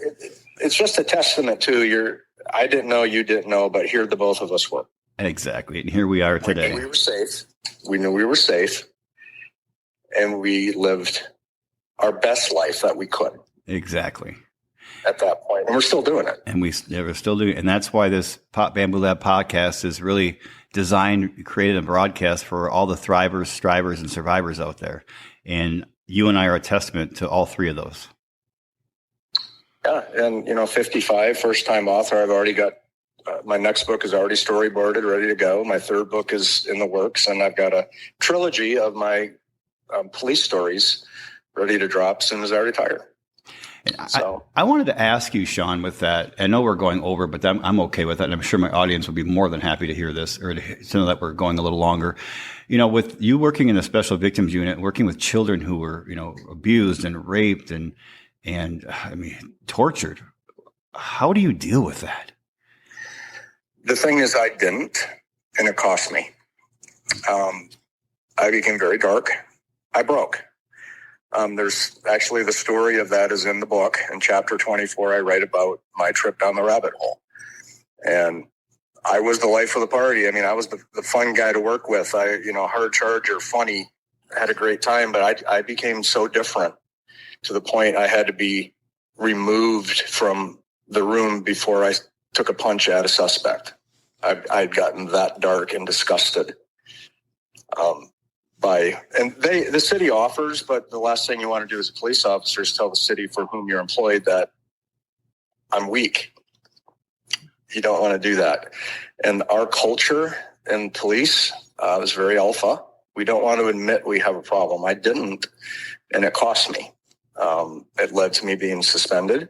it's just a testament to I didn't know, you didn't know, but here the both of us were. Exactly. And here we are today. We were safe. We knew we were safe. And we lived our best life that we could. Exactly. At that point. And we're still doing it. And we're still doing it. And that's why this Bamboo Lab podcast is really designed, created a broadcast for all the thrivers, strivers, and survivors out there. And you and I are a testament to all three of those. Yeah. And, 55, first time author. I've already got my next book is already storyboarded, ready to go. My third book is in the works, and I've got a trilogy of my police stories ready to drop as soon as I retire. So I wanted to ask you, Sean, with that. I know we're going over, but I'm okay with that, and I'm sure my audience will be more than happy to hear this or to know that we're going a little longer. With you working in a special victims unit, working with children who were, abused and raped and tortured. How do you deal with that? The thing is, I didn't, and it cost me. I became very dark. I broke. There's actually the story of that is in the book. In chapter 24, I write about my trip down the rabbit hole. And I was the life of the party. I was the fun guy to work with. Hard charger, funny, had a great time, but I became so different to the point I had to be removed from the room before I took a punch at a suspect. I'd gotten that dark and disgusted the city offers, but the last thing you want to do as a police officer is tell the city for whom you're employed that I'm weak. You don't want to do that. And our culture in police is very alpha. We don't want to admit we have a problem. I didn't, and it cost me. It led to me being suspended.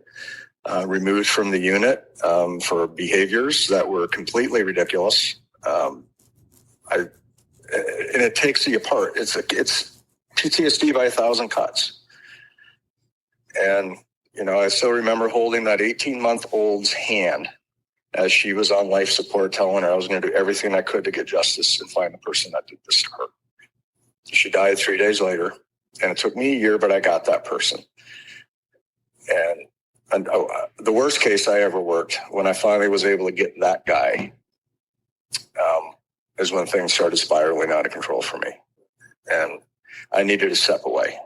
Removed from the unit for behaviors that were completely ridiculous. And it takes you apart. It's PTSD by 1,000 cuts. And, I still remember holding that 18-month-old's hand as she was on life support, telling her I was going to do everything I could to get justice and find the person that did this to her. She died 3 days later, and it took me a year, but I got that person. And the worst case I ever worked, when I finally was able to get that guy, is when things started spiraling out of control for me. And I needed to step away.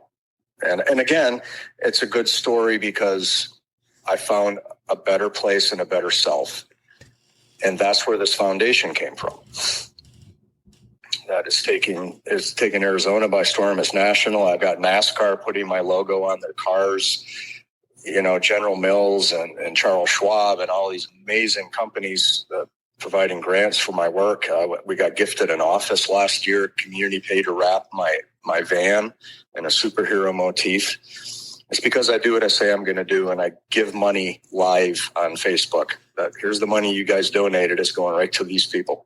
And again, it's a good story because I found a better place and a better self. And that's where this foundation came from. That is taking Arizona by storm. It's national. I've got NASCAR putting my logo on their cars. General Mills and Charles Schwab and all these amazing companies providing grants for my work. We got gifted an office last year. Community paid to wrap my van in a superhero motif. It's because I do what I say I'm going to do, and I give money live on Facebook. That here's the money you guys donated. It's going right to these people,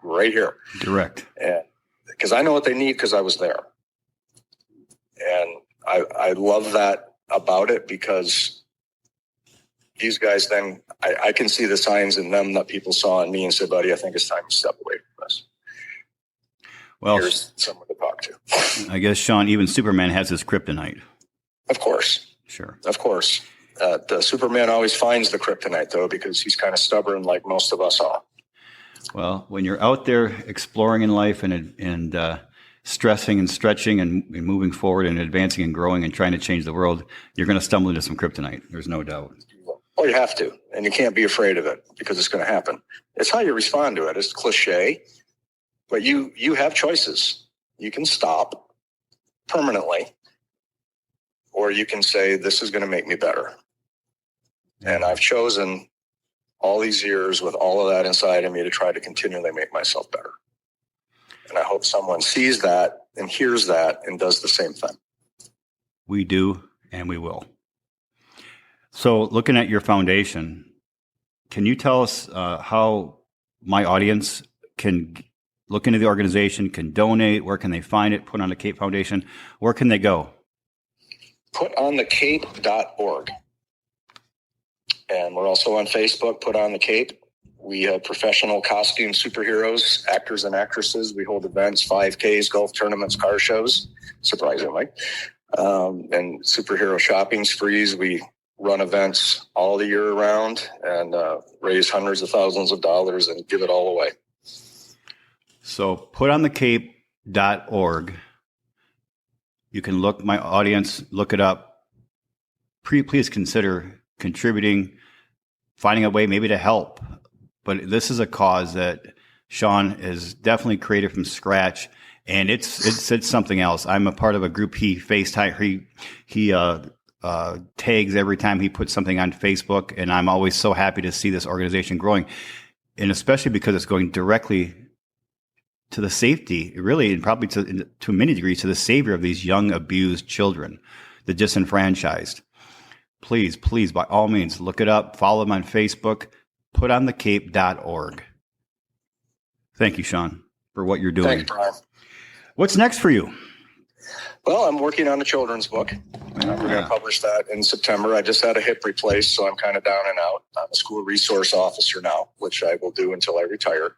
right here. Direct. And because I know what they need because I was there. And I love that about it because these guys then, I can see the signs in them that people saw in me and said, buddy, I think it's time to step away from this. Well, here's someone to talk to. I guess, Sean, even Superman has his kryptonite. Of course. Sure. Of course. The Superman always finds the kryptonite, though, because he's kind of stubborn like most of us are. Well, when you're out there exploring in life and stressing and stretching and moving forward and advancing and growing and trying to change the world, you're going to stumble into some kryptonite. There's no doubt. Oh, you have to. And you can't be afraid of it because it's going to happen. It's how you respond to it. It's cliche, but you have choices. You can stop permanently, or you can say, this is going to make me better. And I've chosen all these years with all of that inside of me to try to continually make myself better. And I hope someone sees that and hears that and does the same thing. We do, and we will. So looking at your foundation, can you tell us how my audience can look into the organization, can donate? Where can they find it? Put on the Cape Foundation. Where can they go? Putonthecape.org. And we're also on Facebook, Put on the Cape. We have professional costume superheroes, actors and actresses. We hold events, 5Ks, golf tournaments, car shows, surprisingly. And superhero shopping sprees. We run events all the year around and raise hundreds of thousands of dollars and give it all away. So putonthecape.org. You can look, my audience, look it up. Please consider contributing, finding a way maybe to help. But this is a cause that Sean is definitely created from scratch, and it's something else. I'm a part of a group he FaceTime. He tags every time he puts something on Facebook, and I'm always so happy to see this organization growing, and especially because it's going directly to the safety, really, and probably to many degrees to the savior of these young abused children, the disenfranchised. Please, by all means, look it up. Follow him on Facebook. Putonthecape.org. Thank you, Sean, for what you're doing. Thanks, Brian. What's next for you? Well, I'm working on a children's book. We're going to publish that in September. I just had a hip replaced, so I'm kind of down and out. I'm a school resource officer now, which I will do until I retire.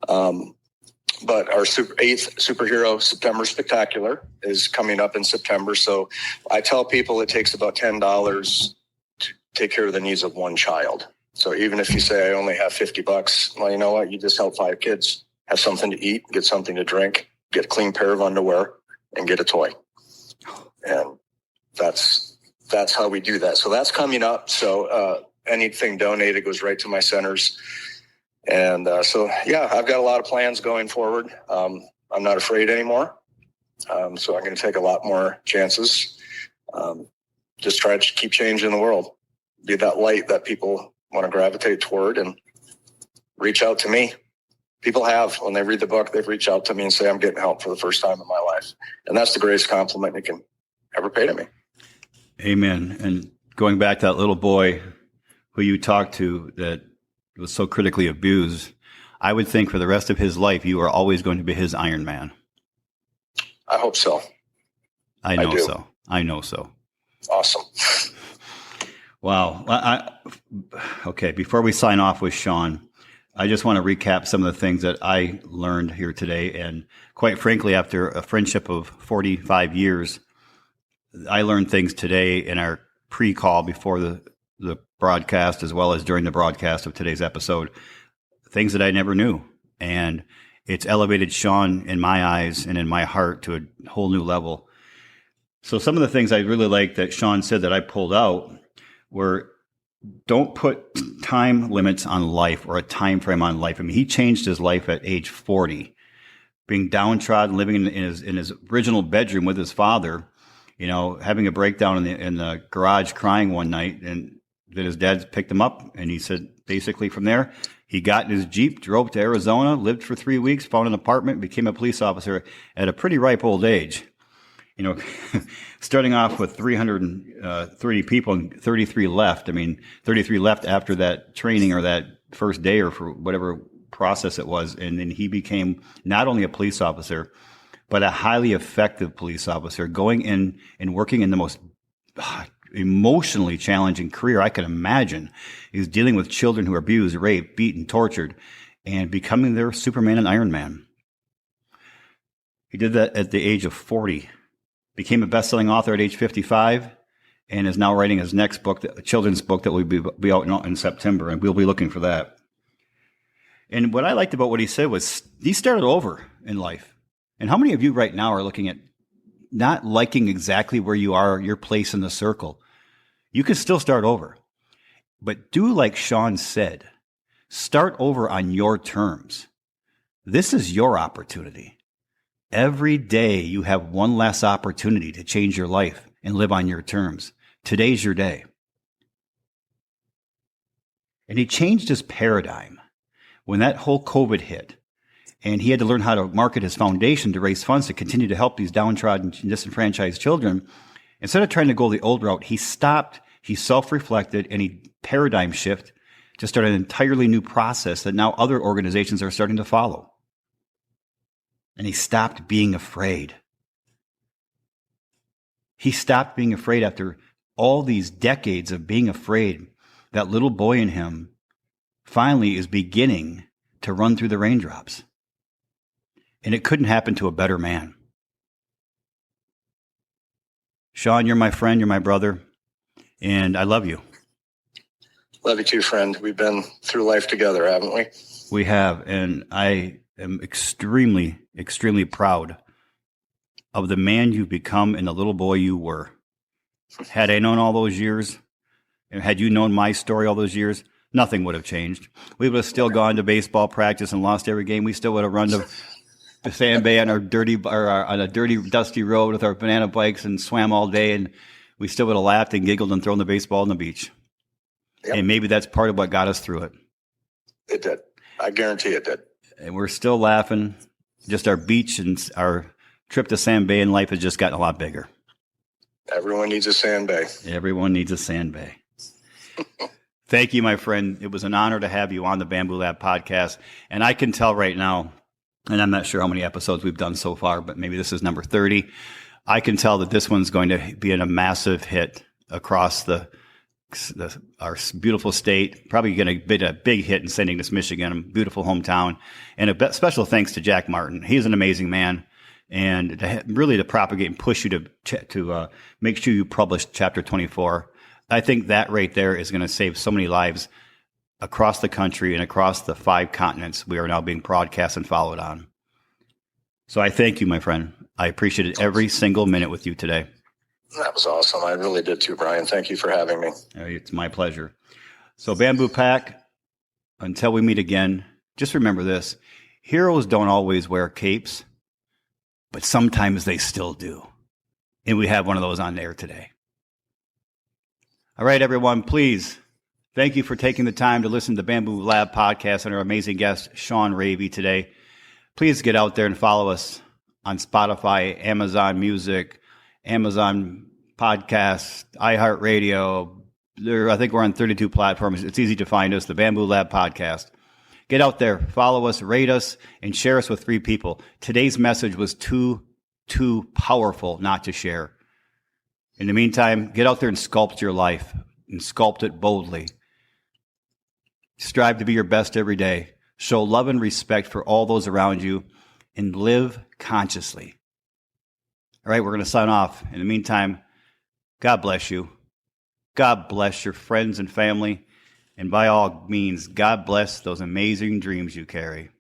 But our 8th Superhero September Spectacular is coming up in September. So I tell people it takes about $10 to take care of the needs of one child. So even if you say I only have $50, well, you know what? You just help 5 kids have something to eat, get something to drink, get a clean pair of underwear, and get a toy. And that's how we do that. So that's coming up. So anything donated goes right to my centers. And so, yeah, I've got a lot of plans going forward. I'm not afraid anymore. So I'm going to take a lot more chances. Just try to keep changing the world. Be that light that people want to gravitate toward and reach out to me. People have, when they read the book, they've reached out to me and say, I'm getting help for the first time in my life. And that's the greatest compliment you can ever pay to me. Amen. And going back to that little boy who you talked to that was so critically abused, I would think for the rest of his life, you are always going to be his Iron Man. I hope so. I know so. Awesome. Wow. Okay, before we sign off with Sean, I just want to recap some of the things that I learned here today. And quite frankly, after a friendship of 45 years, I learned things today in our pre-call before the broadcast, as well as during the broadcast of today's episode, things that I never knew. And it's elevated Sean in my eyes and in my heart to a whole new level. So some of the things I really like that Sean said that I pulled out were, don't put time limits on life or a time frame on life. I mean, he changed his life at age 40, being downtrodden, living in his original bedroom with his father, you know, having a breakdown in the garage, crying one night, and then his dad picked him up, and he said basically from there, he got in his Jeep, drove to Arizona, lived for 3 weeks, found an apartment, became a police officer at a pretty ripe old age. You know, starting off with 330 people and 33 left. I mean, 33 left after that training or that first day or for whatever process it was. And then he became not only a police officer, but a highly effective police officer, going in and working in the most emotionally challenging career I could imagine. He was dealing with children who are abused, raped, beaten, tortured, and becoming their Superman and Iron Man. He did that at the age of 40. became a best-selling author at age 55, and is now writing his next book, a children's book that will be out in September, and we'll be looking for that. And what I liked about what he said was he started over in life. And how many of you right now are looking at not liking exactly where you are, your place in the circle? You can still start over. But do like Sean said, start over on your terms. This is your opportunity. Every day you have one less opportunity to change your life and live on your terms. Today's your day. And he changed his paradigm when that whole COVID hit, and he had to learn how to market his foundation to raise funds to continue to help these downtrodden, disenfranchised children. Instead of trying to go the old route, he stopped, he self-reflected, and he paradigm shift to start an entirely new process that now other organizations are starting to follow. And he stopped being afraid. He stopped being afraid after all these decades of being afraid. That little boy in him finally is beginning to run through the raindrops. And it couldn't happen to a better man. Sean, you're my friend, you're my brother, and I love you. Love you too, friend. We've been through life together, haven't we? We have, and I am extremely, extremely proud of the man you've become and the little boy you were. Had I known all those years, and had you known my story all those years, nothing would have changed. We would have still gone to baseball practice and lost every game. We still would have run to the sand bay on on a dirty, dusty road with our banana bikes and swam all day, and we still would have laughed and giggled and thrown the baseball on the beach. Yep. And maybe that's part of what got us through it. It did. I guarantee it did. And we're still laughing. Just our beach and our trip to Sand Bay in life has just gotten a lot bigger. Everyone needs a sand bay. Everyone needs a sand bay. Thank you, my friend. It was an honor to have you on the Bamboo Lab podcast. And I can tell right now, and I'm not sure how many episodes we've done so far, but maybe this is number 30. I can tell that this one's going to be a massive hit across our beautiful state. Probably going to be a big hit in St. Ignace, Michigan, a beautiful hometown. And a special thanks to Jack Martin. He's an amazing man. And to propagate and push you to make sure you publish Chapter 24. I think that right there is going to save so many lives across the country and across the 5 continents we are now being broadcast and followed on. So I thank you, my friend. I appreciated every single minute with you today. That was awesome. I really did too, Brian. Thank you for having me. It's my pleasure. So Bamboo Pack, until we meet again, just remember this. Heroes don't always wear capes, but sometimes they still do. And we have one of those on air today. All right, everyone, please, thank you for taking the time to listen to the Bamboo Lab podcast and our amazing guest, Sean Reavie, today. Please get out there and follow us on Spotify, Amazon Music, Amazon Podcasts, iHeartRadio. I think we're on 32 platforms. It's easy to find us, the Bamboo Lab podcast. Get out there, follow us, rate us, and share us with 3 people. Today's message was too powerful not to share. In the meantime, get out there and sculpt your life and sculpt it boldly. Strive to be your best every day. Show love and respect for all those around you and live consciously. All right, we're going to sign off. In the meantime, God bless you. God bless your friends and family. And by all means, God bless those amazing dreams you carry.